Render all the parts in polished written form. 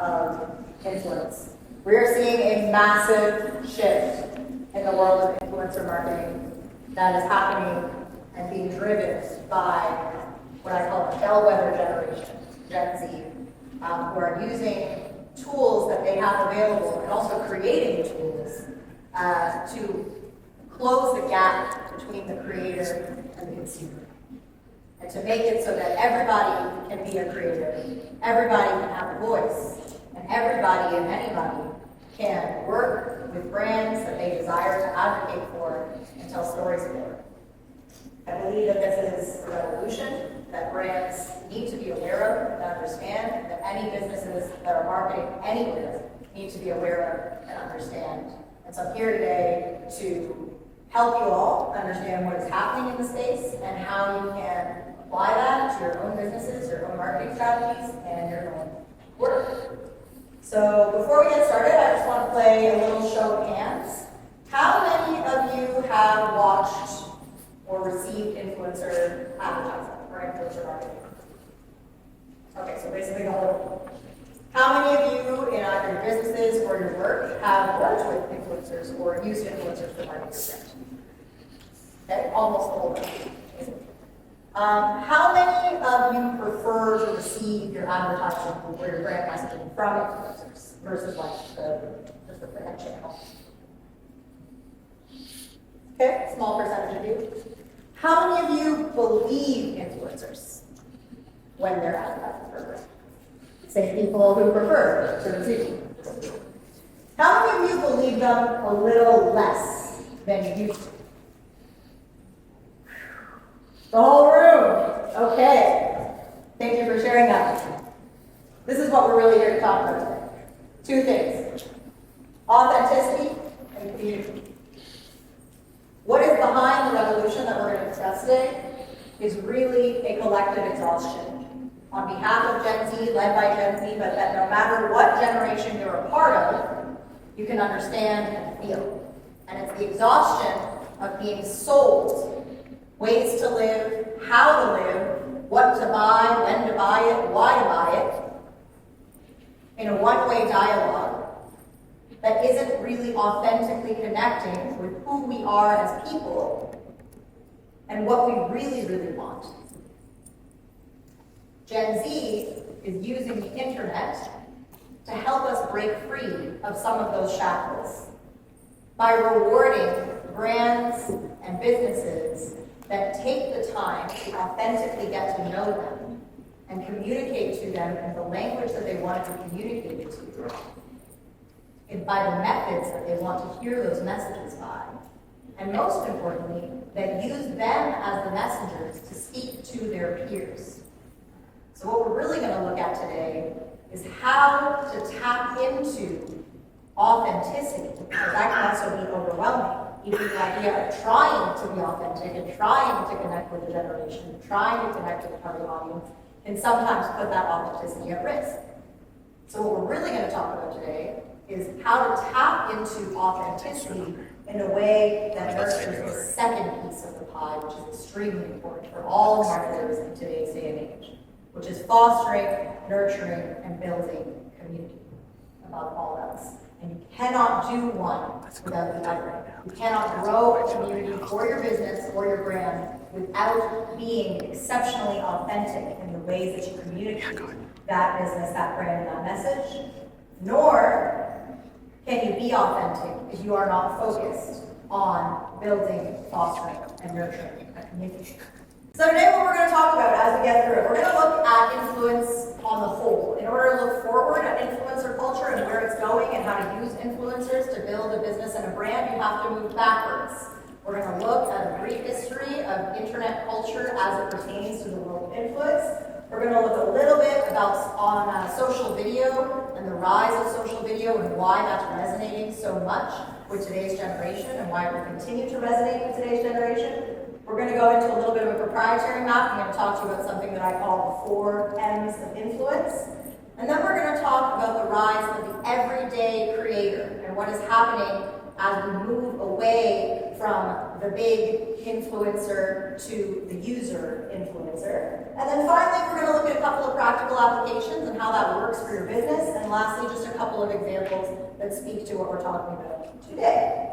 of influence. We're seeing a massive shift in the world of influencer marketing that is happening and being driven by what I call the bellwether generation, Gen Z, who are using tools that they have available and also creating tools to close the gap between the creator and the consumer. And to make it so that everybody can be a creator, everybody can have a voice, and everybody and anybody can work with brands that they desire to advocate for and tell stories for. I believe that this is a revolution that brands need to be aware of and understand, that any businesses that are marketing anywhere need to be aware of and understand. And so I'm here today to help you all understand what is happening in the space and how you can apply that to your own businesses, your own marketing strategies, and your own work. So before we get started, I just want to play a little show of hands. How many of you have watched or received influencer advertising or influencer marketing? Okay, so basically the whole. How many of you in either your businesses or your work have worked with influencers or used influencers for marketing your brand? Okay, almost the whole room. How many of you prefer to receive your advertising or your brand messaging from influencers versus like just the brand channel? Okay, small percentage of you. How many of you believe influencers when they're advertising for a brand? Same people who prefer to receive. How many of you believe them a little less than you used to? The whole room. Okay. Thank you for sharing that. This is what we're really here to talk about today. Two things. Authenticity and community. What is behind the revolution that we're going to discuss today is really a collective exhaustion on behalf of Gen Z, led by Gen Z, but that no matter what generation you're a part of, you can understand and feel. And it's the exhaustion of being sold ways to live, how to live, what to buy, when to buy it, why to buy it, in a one-way dialogue that isn't really authentically connecting with who we are as people and what we really, really want. Gen Z is using the internet to help us break free of some of those shackles by rewarding brands and businesses that take the time to authentically get to know them and communicate to them in the language that they want to be communicated to, and by the methods that they want to hear those messages by. And most importantly, that use them as the messengers to speak to their peers. So what we're really going to look at today is how to tap into authenticity, because that can also be overwhelming. Even the idea of trying to be authentic and trying to connect with the generation, trying to connect with the target audience, can sometimes put that authenticity at risk. So what we're really going to talk about today is how to tap into authenticity in a way that nurtures the second piece of the pie, which is extremely important for all marketers in today's day and age, which is fostering, nurturing, and building community above all else. And you cannot do one without the other. You cannot grow a community for your business or your brand without being exceptionally authentic in the ways that you communicate that business, that brand, and that message. Nor can you be authentic if you are not focused on building, fostering, and nurturing a community. So today what we're going to talk about as we get through it, we're going to look at influence on the whole. In order to look forward at influencer culture and where it's going and how to use influencers to build a business and a brand, you have to move backwards. We're going to look at a brief history of internet culture as it pertains to the world of influence. We're going to look a little bit on social video and the rise of social video and why that's resonating so much with today's generation and why it will continue to resonate with today's generation. We're going to go into a little bit of a proprietary map. I'm going to talk to you about something that I call the 4 M's of influence. And then we're going to talk about the rise of the everyday creator and what is happening as we move away from the big influencer to the user influencer. And then finally, we're going to look at a couple of practical applications and how that works for your business. And lastly, just a couple of examples that speak to what we're talking about today.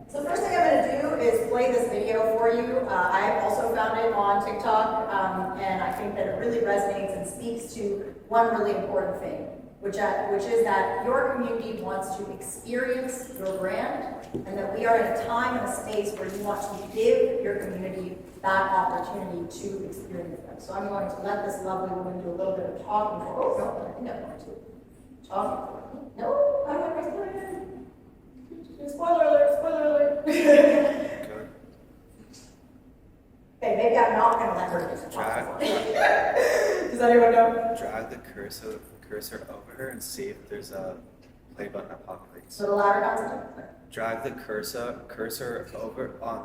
So the first thing I'm going to do is play this video for you. I also found it on TikTok, and I think that it really resonates and speaks to one really important thing, which is that your community wants to experience your brand, and that we are in a time and a space where you want to give your community that opportunity to experience them. So I'm going to let this lovely woman do a little bit of talking for me. No, I think I'm going to. Talking for me? No? How do I raise my hand? Spoiler alert, spoiler alert. Okay, maybe I'm not going to let her just talk. Does anyone know? Drag the cursor over her and see if there's a play button that populates. So the louder concept? Drag the cursor over on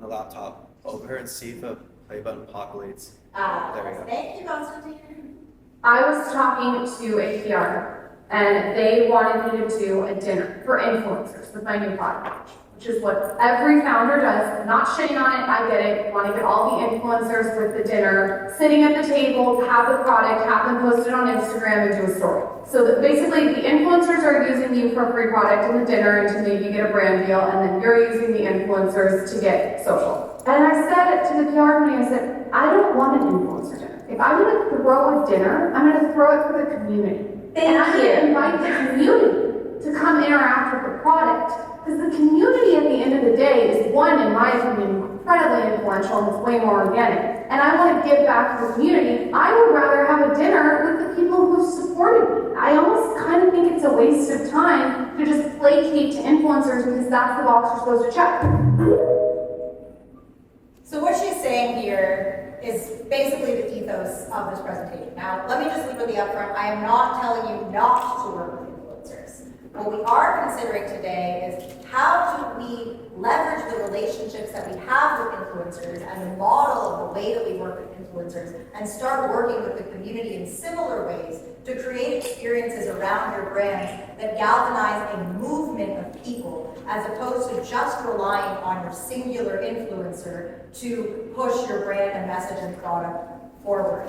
the laptop over her and see if a play button populates. There we go. Thank you, Constantine. I was talking to a PR, and they wanted me to do a dinner for influencers with my new product, which is what every founder does. I'm not shitting on it, I get it. Want to get all the influencers with the dinner, sitting at the table, have the product, have them post it on Instagram and do a story. So that basically the influencers are using you for a free product in the dinner and to maybe get a brand deal, and then you're using the influencers to get social. And I said to the PR company, I said, I don't want an influencer dinner. If I'm going to throw a dinner, I'm going to throw it for the community. And I'm going to invite the community to come interact with the product. Because the community at the end of the day is, one, in my opinion, incredibly influential and it's way more organic. And I want to give back to the community. I would rather have a dinner with the people who supported me. I almost kind of think it's a waste of time to just placate to influencers because that's the box you're supposed to check. So what she's saying here is basically the ethos of this presentation. Now, let me just leave with the upfront. I am not telling you not to work with influencers. What we are considering today is how do we leverage the relationships that we have with influencers and the model of the way that we work with influencers and start working with the community in similar ways to create experiences around your brands that galvanize a movement of people as opposed to just relying on your singular influencer to push your brand and message and product forward.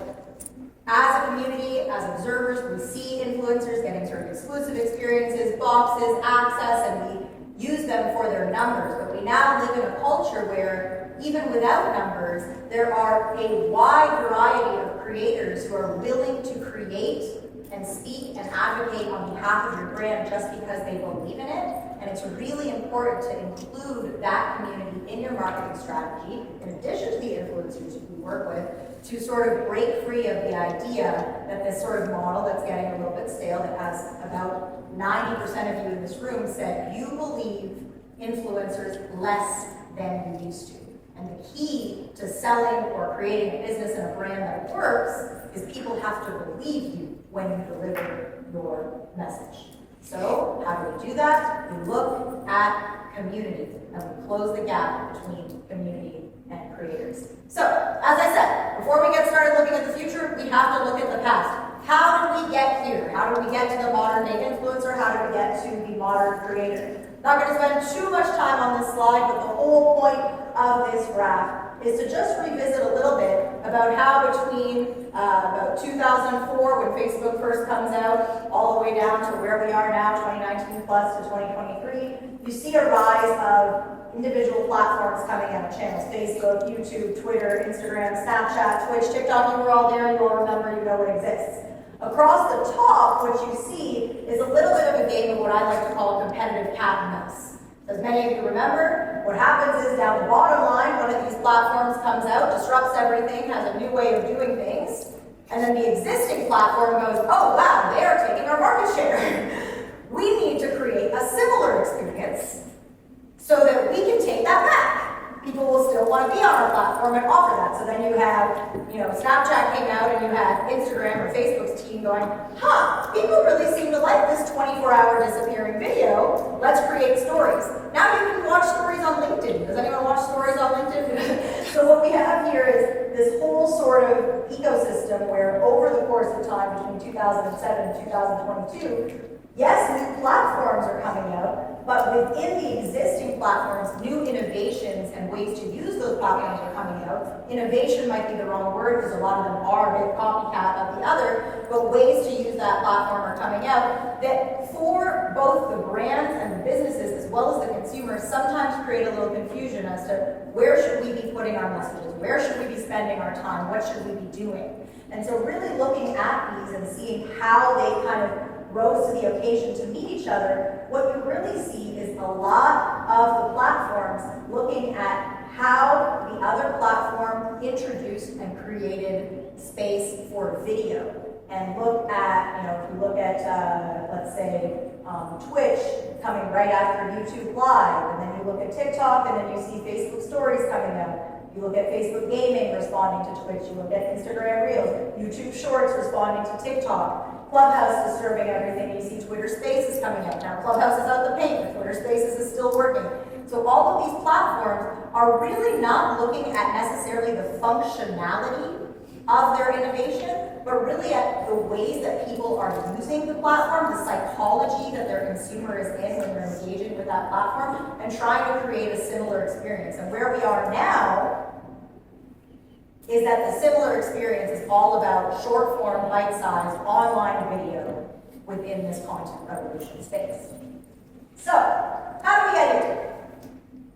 As a community, as observers, we see influencers getting sort of exclusive experiences, boxes, access, and we use them for their numbers. But we now live in a culture where, even without numbers, there are a wide variety of creators who are willing to create and speak and advocate on behalf of your brand just because they believe in it. And it's really important to include that community in your marketing strategy, in addition to the influencers you work with, to sort of break free of the idea that this sort of model that's getting a little bit stale, that has about 90% of you in this room said you believe influencers less than you used to. And the key to selling or creating a business and a brand that works is people have to believe you when you deliver your message. So how do we do that? We look at community and we close the gap between community and creators. So, as I said, before we get started looking at the future, we have to look at the past. How did we get here? How did we get to the modern day influencer? How did we get to the modern creator? Not going to spend too much time on this slide, but the whole point of this graph is to just revisit a little bit about how between about 2004, when Facebook first comes out, all the way down to where we are now, 2019 plus to 2023, you see a rise of individual platforms coming out, channels, Facebook, YouTube, Twitter, Instagram, Snapchat, Twitch, TikTok. You were all there, you all remember, you know it exists. Across the top, what you see is a little bit of a game of what I like to call competitive cat and mouse. As many of you remember, what happens is down the bottom line, one of these platforms comes out, disrupts everything, has a new way of doing things, and then the existing platform goes, oh wow, they are taking our market share. We need to create a similar experience so that we can take that back. People will still want to be on our platform and offer that. So then you have, Snapchat came out and you had Instagram or Facebook's team going, people really seem to like this 24-hour disappearing video. Let's create stories. Now you can watch stories on LinkedIn. Does anyone watch stories on LinkedIn? So what we have here is this whole sort of ecosystem where over the course of time between 2007 and 2022, yes, new platforms are coming out, but within the existing platforms, new innovations and ways to use those platforms are coming out. Innovation might be the wrong word because a lot of them are a bit copycat of the other, but ways to use that platform are coming out that for both the brands and the businesses as well as the consumers sometimes create a little confusion as to where should we be putting our messages, where should we be spending our time, what should we be doing. And so really looking at these and seeing how they kind of rose to the occasion to meet each other, what you really see is a lot of the platforms looking at how the other platform introduced and created space for video. And look at, if you look at, let's say, Twitch coming right after YouTube Live, and then you look at TikTok, and then you see Facebook Stories coming out. You look at Facebook Gaming responding to Twitch, you look at Instagram Reels, YouTube Shorts responding to TikTok, Clubhouse is serving everything, you see Twitter Spaces coming out. Now Clubhouse is out the paint, but Twitter Spaces is still working. So all of these platforms are really not looking at necessarily the functionality of their innovation, but really at the ways that people are using the platform, the psychology that their consumer is in when they're engaging with that platform, and trying to create a similar experience. And where we are now is that the similar experience is all about short-form, bite-sized, online video within this content revolution space. So, how do we get into it?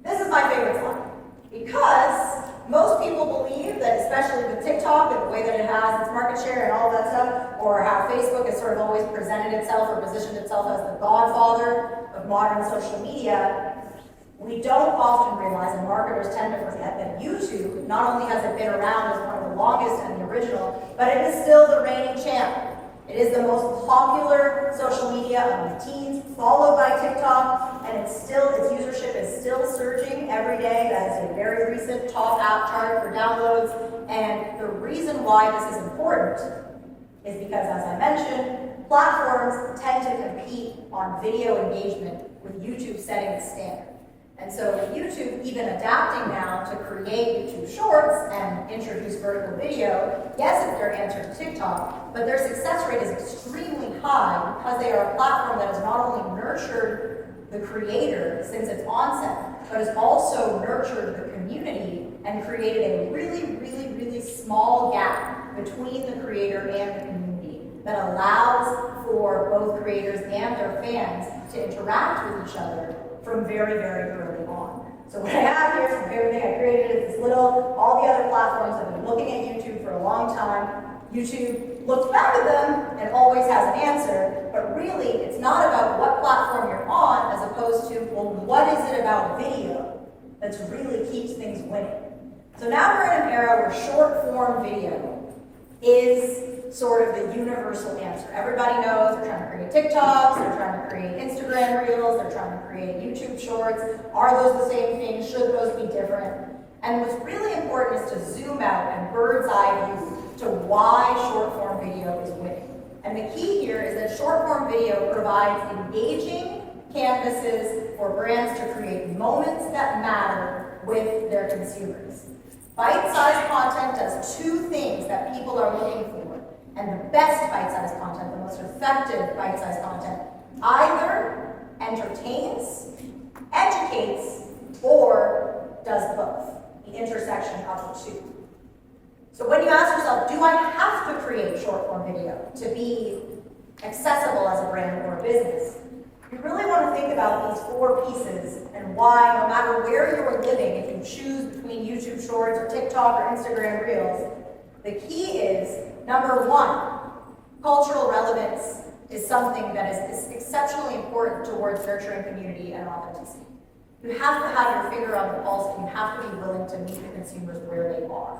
This is my favorite slide, because most people believe that, especially with TikTok and the way that it has its market share and all that stuff, or how Facebook has sort of always presented itself or positioned itself as the godfather of modern social media, we don't often realize, and marketers tend to forget, that YouTube, not only has it been around as one of the longest and the original, but it is still the reigning champ. It is the most popular social media among teens, followed by TikTok, and its usership is still surging every day. That is a very recent top app chart for downloads. And the reason why this is important is because, as I mentioned, platforms tend to compete on video engagement, with YouTube setting the standard. And so with YouTube even adapting now to create YouTube Shorts and introduce vertical video, yes, it's their answer to TikTok, but their success rate is extremely high because they are a platform that has not only nurtured the creator since its onset, but has also nurtured the community and created a really, really, really small gap between the creator and the community that allows for both creators and their fans to interact with each other from very, very early on. So what I have here is my favorite thing I created is this little, all the other platforms have been looking at YouTube for a long time. YouTube looks back at them and always has an answer, but really it's not about what platform you're on as opposed to, well, what is it about video that really keeps things winning? So now we're in an era where short form video is sort of the universal answer. Everybody knows they're trying to create TikToks, they're trying to create Instagram Reels, they're trying to create YouTube Shorts. Are those the same thing? Should those be different? And what's really important is to zoom out and bird's eye view to why short form video is winning. And the key here is that short form video provides engaging canvases for brands to create moments that matter with their consumers. Bite-sized content does two things that people are looking for. And the best bite-sized content, the most effective bite-sized content, either entertains, educates, or does both. The intersection of the two. So when you ask yourself, do I have to create short-form video to be accessible as a brand or a business? You really want to think about these four pieces and why, no matter where you're living, if you choose between YouTube Shorts or TikTok or Instagram Reels, the key is, number one, cultural relevance is something that is exceptionally important towards nurturing community and authenticity. You have to have your finger on the pulse and you have to be willing to meet the consumers where they are.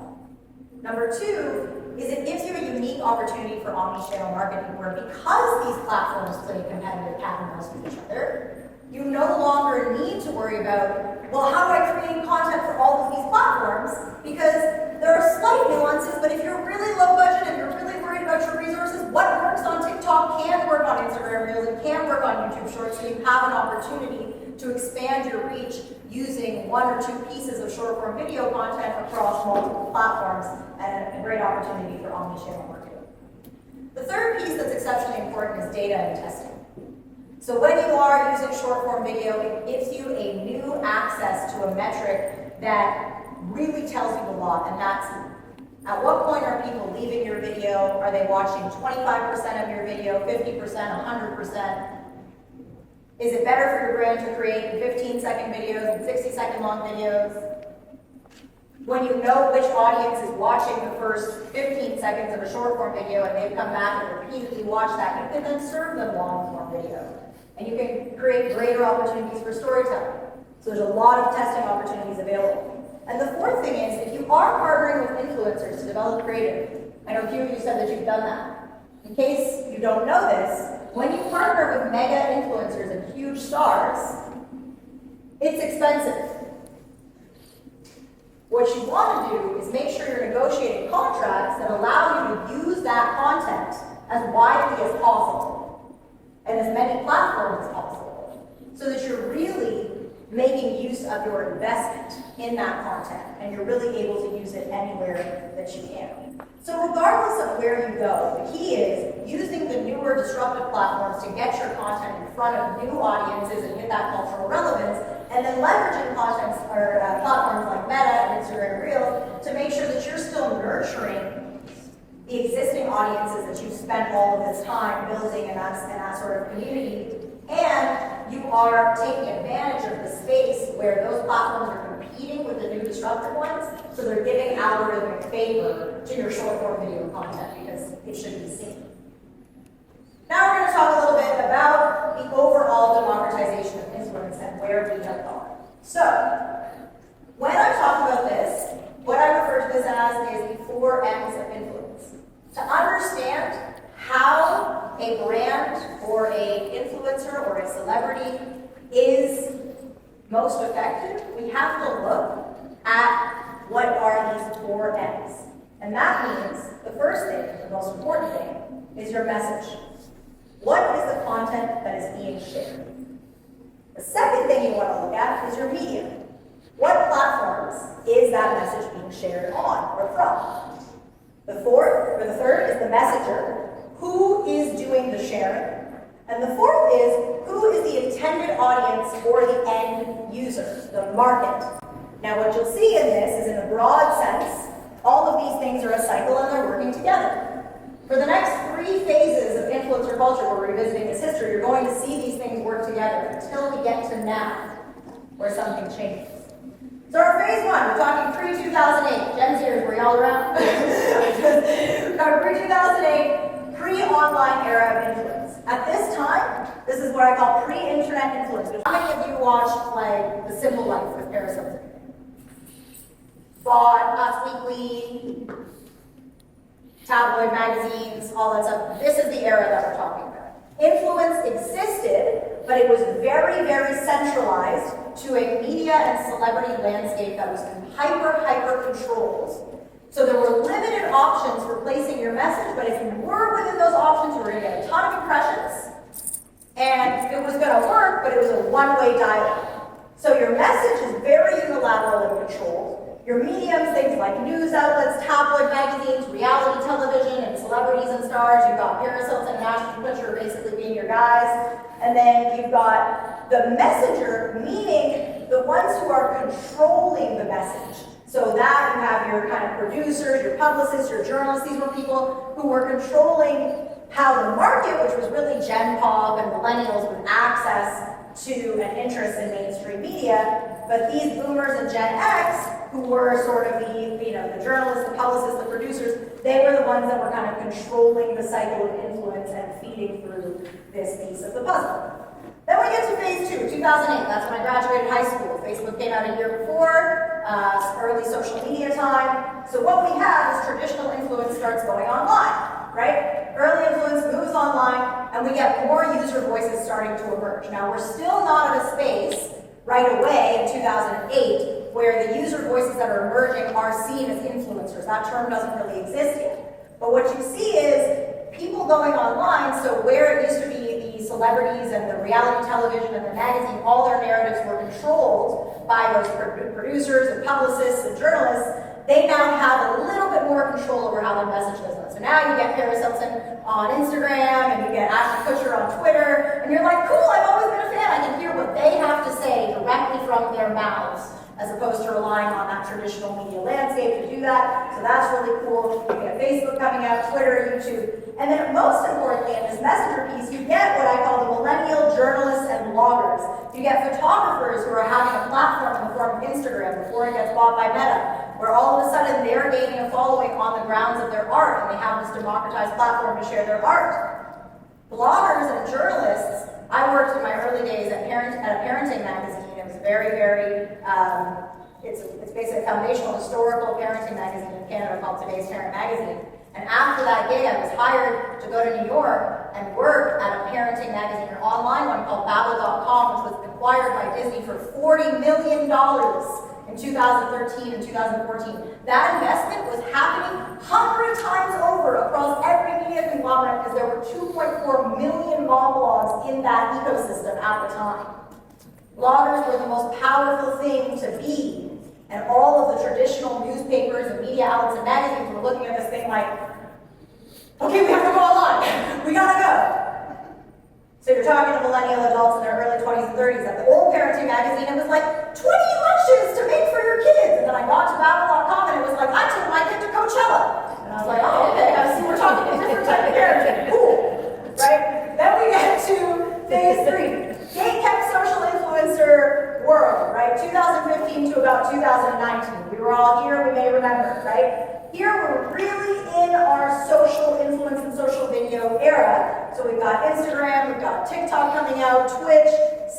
Number two is it gives you a unique opportunity for omni-channel marketing where because these platforms play competitive cat and mouse with each other, you no longer need to worry about, well, how do I create content for all of these platforms? Because there are slight nuances, but if you're really low budget and you're really worried about your resources, what works on TikTok can work on Instagram Reels and can work on YouTube Shorts, so you have an opportunity to expand your reach using one or two pieces of short-form video content across multiple platforms, and a great opportunity for omni-channel marketing. The third piece that's exceptionally important is data and testing. So when you are using short form video, it gives you a new access to a metric that really tells you a lot, and that's at what point are people leaving your video? Are they watching 25% of your video, 50%, 100%? Is it better for your brand to create 15-second videos and 60-second long videos? When you know which audience is watching the first 15 seconds of a short form video and they've come back and repeatedly watched that, you can then serve them long form video. And you can create greater opportunities for storytelling. So there's a lot of testing opportunities available. And the fourth thing is, if you are partnering with influencers to develop creative, I know a few of you said that you've done that. In case you don't know this, when you partner with mega influencers and huge stars, it's expensive. What you want to do is make sure you're negotiating contracts that allow you to use that content as widely as possible and as many platforms as possible, so that you're really making use of your investment in that content and you're really able to use it anywhere that you can. So regardless of where you go, the key is using the newer disruptive platforms to get your content in front of new audiences and hit that cultural relevance, and then leveraging content or platforms like Meta and Instagram Reels to make sure that you're still nurturing the existing audiences that you've spent all of this time building in that sort of community, and you are taking advantage of the space where those platforms are competing with the new disruptive ones, so they're giving algorithmic favor to your short form video content because it should be seen. Now we're going to talk a little bit about the overall democratization of influence and where we have gone. So, when I talk about this, what I refer to this as is the 4 M's of influence. To understand how a brand or a influencer or a celebrity is most effective, we have to look at what are these 4 M's. And that means the first thing, the most important thing, is your message. What is the content that is being shared? The second thing you want to look at is your medium. What platforms is that message being shared on or from? The third is the messenger. Who is doing the sharing? And the fourth is, who is the intended audience or the end user, the market? Now what you'll see in this is, in a broad sense, all of these things are a cycle and they're working together. For the next 3 phases of influencer culture, where we're revisiting this history, you're going to see these things work together until we get to now, where something changes. So our phase 1, we're talking pre-2008. Gen Zers, were y'all around? We're talking pre-2008, pre-online era of influence. At this time, this is what I call pre-internet influence. How many of you watched, like, The Simple Life with Paris Hilton? Bought Us Weekly, tabloid magazines, all that stuff. This is the era that we're talking about. Influence existed, but it was very, very centralized to a media and celebrity landscape that was hyper controlled. So there were limited options for placing your message, but if you were within those options, you were going to get a ton of impressions, and it was going to work, but it was a one-way dialogue. So your message is very unilateral and controlled. Your mediums, things like news outlets, tabloid magazines, reality television, and celebrities and stars. You've got Paris Hilton and Ashton Kutcher basically being your guys. And then you've got the messenger, meaning the ones who are controlling the message. So that you have your kind of producers, your publicists, your journalists. These were people who were controlling how the market, which was really Gen Pop and millennials with access to an interest in mainstream media, but these boomers and Gen X, who were sort of the journalists, the publicists, the producers, they were the ones that were kind of controlling the cycle of influence and feeding through this piece of the puzzle. Then we get to phase 2, 2008. That's when I graduated high school. Facebook came out a year before, early social media time. So what we have is traditional influence starts going online, right? Early influence moves online, and we get more user voices starting to emerge. Now, we're still not at a space right away in 2008 where the user voices that are emerging are seen as influencers. That term doesn't really exist yet. But what you see is people going online, so where it used to be the celebrities and the reality television and the magazine, all their narratives were controlled by those producers and publicists and journalists, they now have a little bit more control over how their message goes on. So now you get Paris Hilton on Instagram, and you get Ashton Kutcher on Twitter, and you're like, cool, I'm running their mouths, as opposed to relying on that traditional media landscape to do that. So that's really cool. You get Facebook coming out, Twitter, YouTube. And then most importantly, in this messenger piece, you get what I call the millennial journalists and bloggers. You get photographers who are having a platform in the form of Instagram before it gets bought by Meta, where all of a sudden they're gaining a following on the grounds of their art, and they have this democratized platform to share their art. Bloggers and journalists, I worked in my early days at a parenting magazine. It was very, it's basically a foundational historical parenting magazine in Canada called Today's Parent Magazine. And after that gig, I was hired to go to New York and work at a parenting magazine, an online one called tabloid.com, which was acquired by Disney for $40 million in 2013 and 2014. That investment was happening 100 times over across every media conglomerate because there were 2.4 million mom blogs in that ecosystem at the time. Bloggers were the most powerful thing to be, and all of the traditional newspapers and media outlets and magazines were looking at this thing like, okay, we have to go online. We gotta go. So you're talking to millennial adults in their early 20s and 30s. At the old parenting magazine, it was like 20 lunches to make for your kids. And then I got to Babel.com and it was like, I took my kid to Coachella. And I was like, oh, okay, I see we're talking a different type of parenting. Cool. Right? Then we get to phase 3. Gate-kept social influencer world, right? 2015 to about 2019. We were all here, we may remember, right? Here we're really in our social influence and social video era. So we've got Instagram, we've got TikTok coming out, Twitch,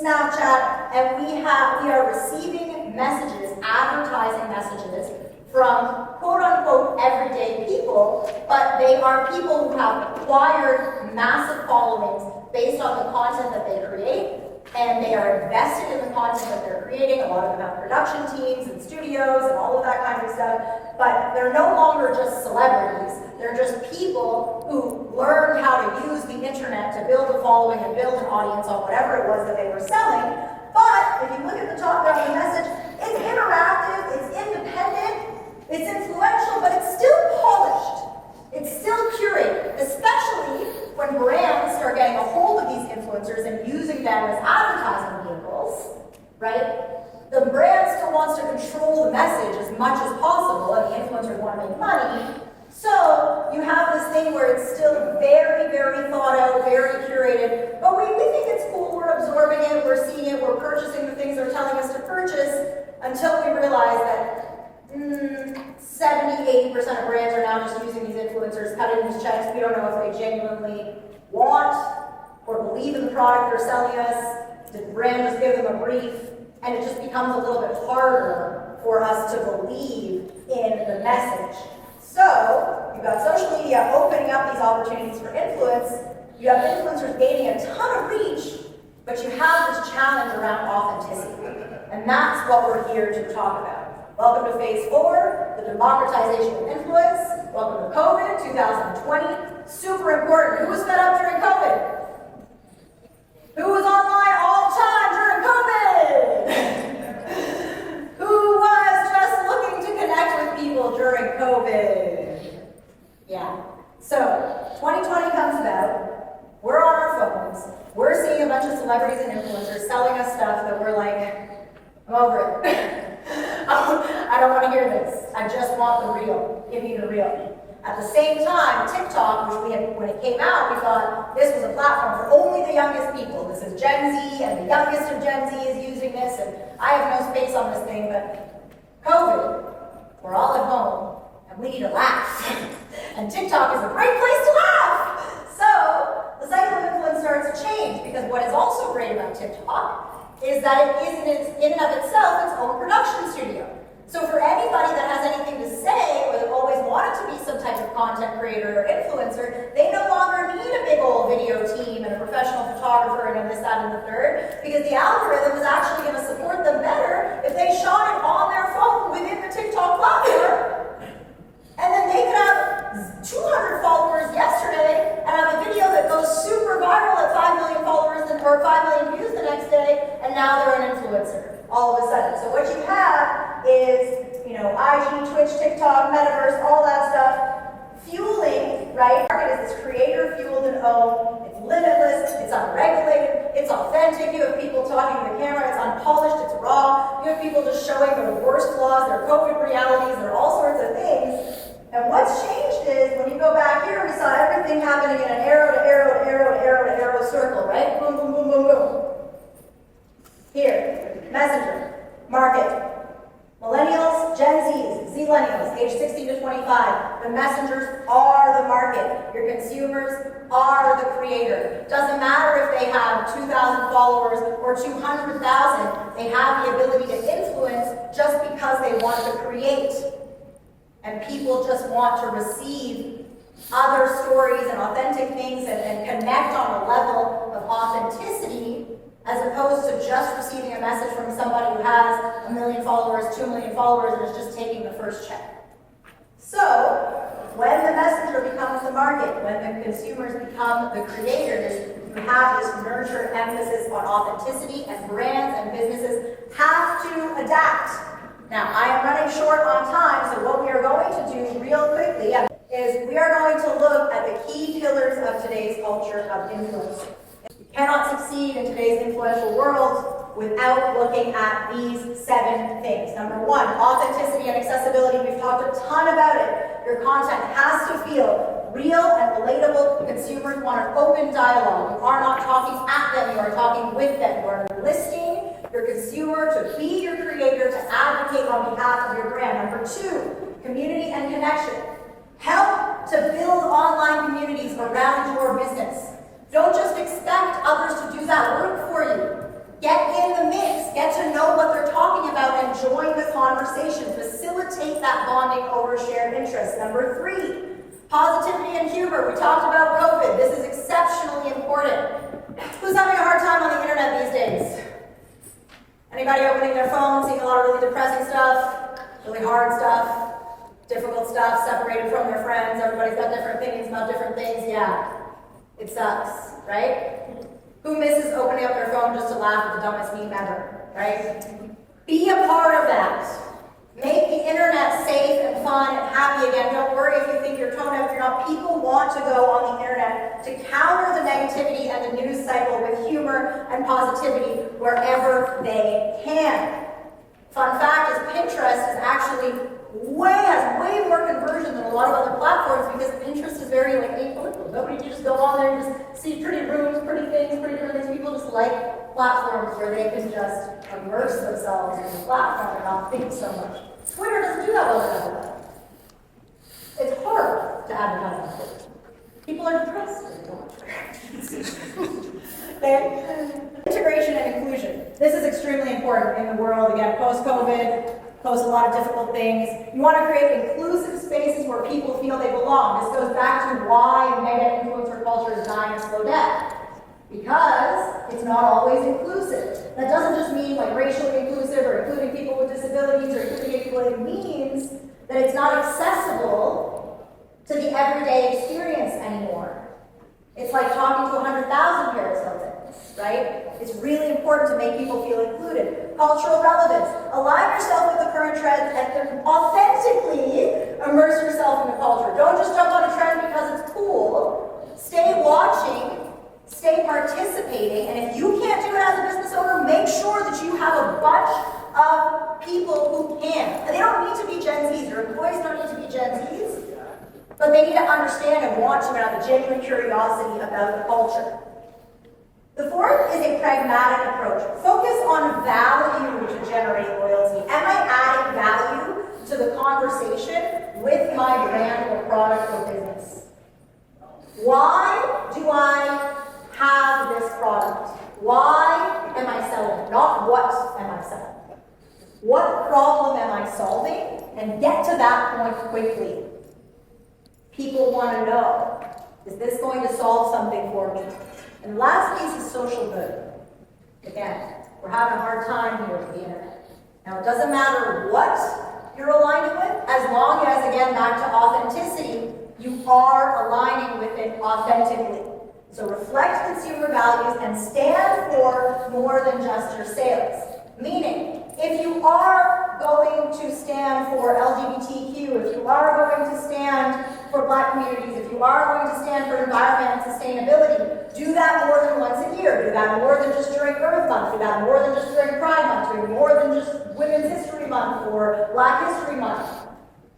Snapchat, and we are receiving messages, advertising messages from quote-unquote everyday people, but they are people who have acquired massive followings based on the content that they create, and they are invested in the content that they're creating. A lot of them have production teams and studios and all of that kind of stuff, but they're no longer just celebrities. They're just people who learned how to use the internet to build a following and build an audience on whatever it was that they were selling. But if you look at the top down of the message, it's interactive, it's independent, it's influential, but it's still polished. It's still curated, especially when brands start getting a hold of these influencers and using them as advertising vehicles, right? The brand still wants to control the message as much as possible, and the influencers want to make money. So you have this thing where it's still very, very thought out, very curated, but we think it's cool, we're absorbing it, we're seeing it, we're purchasing the things they're telling us to purchase, until we realize that 70-80% of brands are now just using these influencers, cutting these checks. We don't know if they genuinely want or believe in the product they're selling us. Did the brand just give them a brief? And it just becomes a little bit harder for us to believe in the message. So you've got social media opening up these opportunities for influence. You have influencers gaining a ton of reach, but you have this challenge around authenticity. And that's what we're here to talk about. Welcome to phase 4, the democratization of influence. Welcome to COVID, 2020. Super important. Who was fed up during COVID? Who was online all the time during COVID? Who was just looking to connect with people during COVID? Yeah. So, 2020 comes about. We're on our phones. We're seeing a bunch of celebrities and influencers selling us stuff that we're like, I'm over it. I don't want to hear this. I just want the real. Give me the real. At the same time, TikTok, when it came out, we thought this was a platform for only the youngest people. This is Gen Z, and the youngest of Gen Z is using this, and I have no space on this thing, but COVID, we're all at home, and we need to laugh. And TikTok is a great place to laugh. So, the cycle of influence starts to change, because what is also great about TikTok is that it is in and of itself its own production studio. So for anybody that has anything to say, or that always wanted to be some type of content creator or influencer, they no longer need a big old video team and a professional photographer and this, that, and the third, because the algorithm is actually going to support them better if they shot it on their phone within the TikTok platform. And then they could have 200 followers yesterday and have a video that goes super viral at 5 million followers or 5 million views the next day, and now they're an influencer all of a sudden. So what you have is, IG, Twitch, TikTok, Metaverse, all that stuff, fueling, right? Market is this creator-fueled and owned, it's limitless, it's unregulated, it's authentic. You have people talking to the camera, it's unpolished, it's raw. You have people just showing their worst flaws, their COVID realities, their all sorts of things. And what's changed is, when you go back here, we saw everything happening in an arrow to arrow to arrow to arrow to arrow circle, right? Boom, boom, boom, boom, boom. Here, messenger, market. Millennials, Gen Zs, Zillennials, age 16 to 25, the messengers are the market. Your consumers are the creator. Doesn't matter if they have 2,000 followers or 200,000, they have the ability to influence just because they want to create. And people just want to receive other stories and authentic things and connect on a level of authenticity, as opposed to just receiving a message from somebody who has 1 million followers, 2 million followers, and is just taking the first check. So, when the messenger becomes the market, when the consumers become the creators, you have this nurture emphasis on authenticity, and brands and businesses have to adapt. Now, I am running short on time, so what we are going to do real quickly is we are going to look at the key pillars of today's culture of influence. You cannot succeed in today's influential world without looking at these 7 things. Number 1, authenticity and accessibility. We've talked a ton about it. Your content has to feel real and relatable. Consumers want an open dialogue. You are not talking at them, you are talking with them. You are enlisting your consumer to be your creator, to advocate on behalf of your brand. Number 2, community and connection. Help to build online communities around your business. Don't just expect others to do that work for you. Get in the mix, get to know what they're talking about, and join the conversation. Facilitate that bonding over shared interests. Number 3, positivity and humor. We talked about COVID. This is exceptionally important. Who's having a hard time on the internet these days? Anybody opening their phone, seeing a lot of really depressing stuff, really hard stuff, difficult stuff, separated from their friends? Everybody's got different opinions about different things. Yeah. It sucks, right? Who misses opening up their phone just to laugh at the dumbest meme ever, right? Be a part of that. Make the internet safe and fun and happy again. Don't worry if you think you're toned out, if you're not. People want to go on the internet to counter the negativity and the news cycle with humor and positivity wherever they can. Fun fact is Pinterest is actually has way more conversion than a lot of other platforms, because Pinterest is very apolitical. Nobody can just go on there and just see pretty rooms, pretty things, pretty different things. People just like platforms where they can just immerse themselves in the platform and not think so much. Twitter doesn't do that well enough. It's hard to advertise on Twitter. People are depressed when they go on Twitter. Okay? Integration and inclusion. This is extremely important in the world, again, post-COVID, post a lot of difficult things. You want to create inclusive spaces where people feel they belong. This goes back to why mega influencer culture is dying a slow death. Because it's not always inclusive. That doesn't just mean racially inclusive or including people with disabilities or including people. It means that it's not accessible to the everyday experience anymore. It's like talking to 100,000 Paris Hiltons, right? It's really important to make people feel included. Cultural relevance. Align yourself with the current trends and authentically immerse yourself in the culture. Don't just jump on a trend because it's cool. Stay watching, stay participating, and if you can't do it as a business owner, make sure that you have a bunch of people who can. And they don't need to be Gen Zs. Your employees don't need to be Gen Zs. But they need to understand and want to and have a genuine curiosity about the culture. The 4th is a pragmatic approach. Focus on value to generate loyalty. Am I adding value to the conversation with my brand or product or business? Why do I have this product? Why am I selling? Not what am I selling. What problem am I solving? And get to that point quickly. People want to know, is this going to solve something for me? And the last piece is social good. Again, we're having a hard time here with the internet. Now, it doesn't matter what you're aligning with, as long as, again, back to authenticity, you are aligning with it authentically. So reflect consumer values and stand for more than just your sales. Meaning, if you are going to stand for LGBTQ, if you are going to stand for Black communities, if you are going to stand for environment and sustainability, do that more than once a year. Do that more than just during Earth Month. Do that more than just during Pride Month. Do more than just Women's History Month or Black History Month.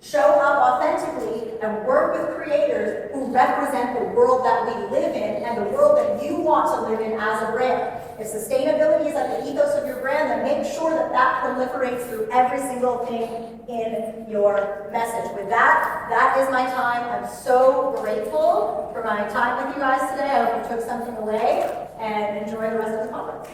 Show up authentically and work with creators who represent the world that we live in and the world that you want to live in as a brand. If sustainability is at the ethos of your brand, then make sure that that proliferates through every single thing in your message. With that, that is my time. I'm so grateful for my time with you guys today. I hope you took something away and enjoy the rest of the conference.